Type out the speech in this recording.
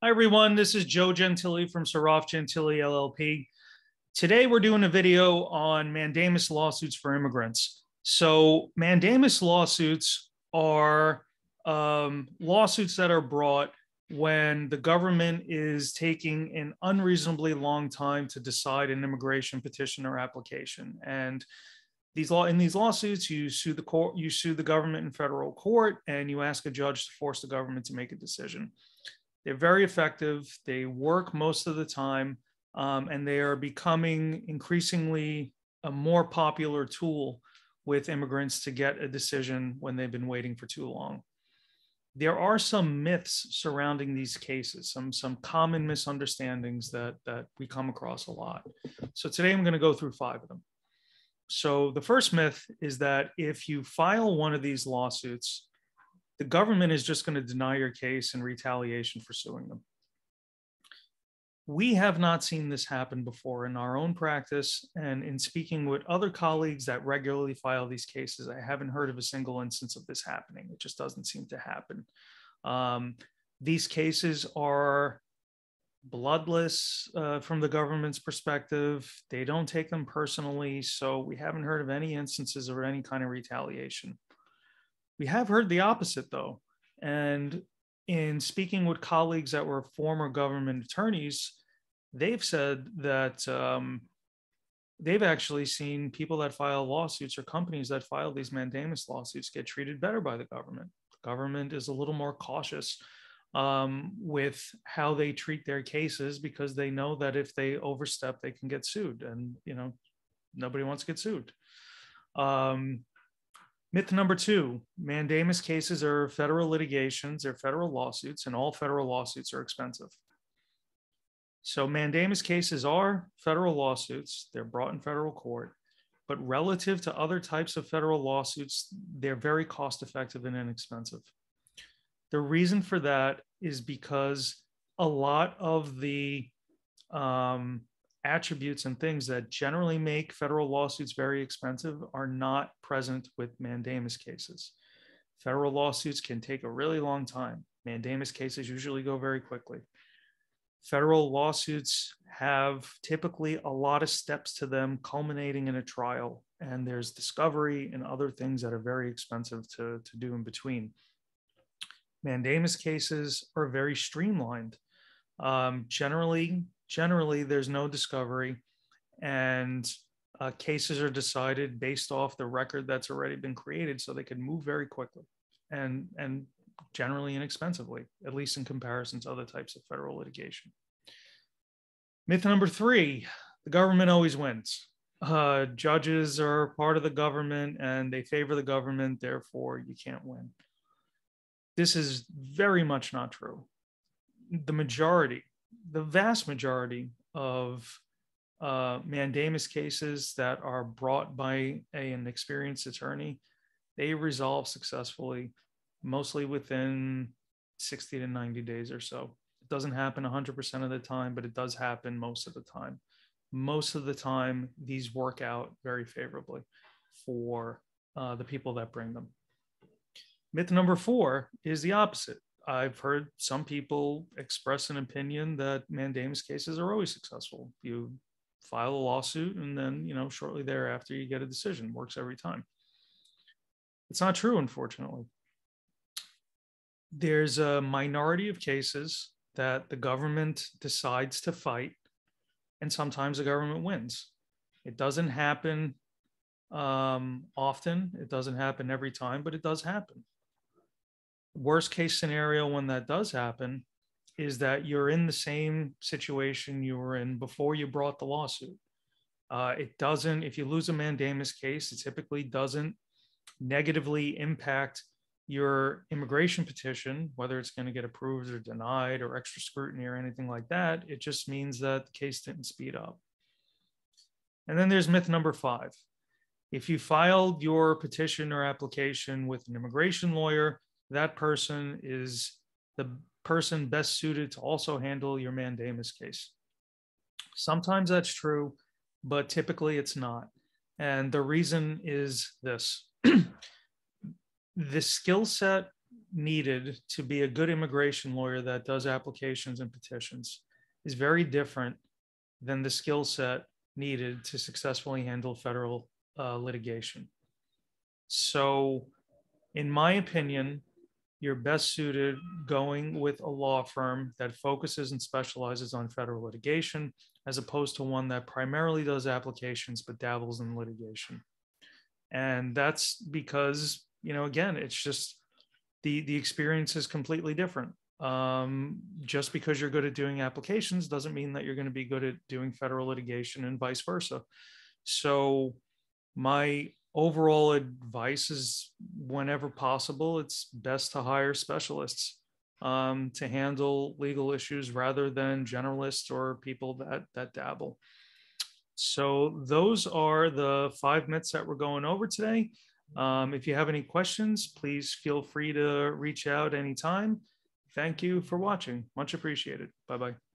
Hi, everyone. This is Joe Gentili from Saroff Gentili LLP. Today, we're doing a video on mandamus lawsuits for immigrants. So, mandamus lawsuits are lawsuits that are brought when the government is taking an unreasonably long time to decide an immigration petition or application. And in these lawsuits, you sue the court, you sue the government in federal court, and you ask a judge to force the government to make a decision. They're very effective. They work most of the time, and they are becoming increasingly a more popular tool with immigrants to get a decision when they've been waiting for too long. There are some myths surrounding these cases, some common misunderstandings that we come across a lot. So today I'm going to go through 5 of them. So the first myth is that if you file one of these lawsuits, the government is just going to deny your case in retaliation for suing them. We have not seen this happen before in our own practice, and in speaking with other colleagues that regularly file these cases, I haven't heard of a single instance of this happening. It just doesn't seem to happen. These cases are bloodless from the government's perspective. They don't take them personally, so we haven't heard of any instances of any kind of retaliation. We have heard the opposite, though. And in speaking with colleagues that were former government attorneys, they've said that they've actually seen people that file lawsuits or companies that file these mandamus lawsuits get treated better by the government. The government is a little more cautious with how they treat their cases because they know that if they overstep, they can get sued. And, nobody wants to get sued. Myth number 2, mandamus cases are federal litigations, they're federal lawsuits, and all federal lawsuits are expensive. So mandamus cases are federal lawsuits, they're brought in federal court, but relative to other types of federal lawsuits, they're very cost effective and inexpensive. The reason for that is because a lot of the attributes and things that generally make federal lawsuits very expensive are not present with mandamus cases. Federal lawsuits can take a really long time. Mandamus cases usually go very quickly. Federal lawsuits have typically a lot of steps to them culminating in a trial, and there's discovery and other things that are very expensive to do in between. Mandamus cases are very streamlined. Generally, there's no discovery, and cases are decided based off the record that's already been created, so they can move very quickly and generally inexpensively, at least in comparison to other types of federal litigation. Myth number 3, the government always wins. Judges are part of the government and they favor the government, therefore you can't win. This is very much not true. The vast majority of mandamus cases that are brought by an experienced attorney, they resolve successfully, mostly within 60 to 90 days or so. It doesn't happen 100% of the time, but it does happen most of the time. Most of the time, these work out very favorably for the people that bring them. Myth number 4 is the opposite. I've heard some people express an opinion that mandamus cases are always successful. You file a lawsuit and then, shortly thereafter you get a decision. Works every time. It's not true, unfortunately. There's a minority of cases that the government decides to fight, and sometimes the government wins. It doesn't happen often. It doesn't happen every time, but it does happen. Worst case scenario when that does happen is that you're in the same situation you were in before you brought the lawsuit. If you lose a mandamus case, it typically doesn't negatively impact your immigration petition, whether it's going to get approved or denied or extra scrutiny or anything like that. It just means that the case didn't speed up. And then there's myth number 5. If you filed your petition or application with an immigration lawyer, that person is the person best suited to also handle your mandamus case. Sometimes that's true, but typically it's not. And the reason is this. The skill set needed to be a good immigration lawyer that does applications and petitions is very different than the skill set needed to successfully handle federal litigation. So, in my opinion, you're best suited going with a law firm that focuses and specializes on federal litigation, as opposed to one that primarily does applications but dabbles in litigation. And that's because, again, it's just the experience is completely different. Just because you're good at doing applications doesn't mean that you're going to be good at doing federal litigation, and vice versa. So my overall advice is, whenever possible, it's best to hire specialists to handle legal issues rather than generalists or people that dabble. So those are the 5 myths that we're going over today. If you have any questions, please feel free to reach out anytime. Thank you for watching. Much appreciated. Bye-bye.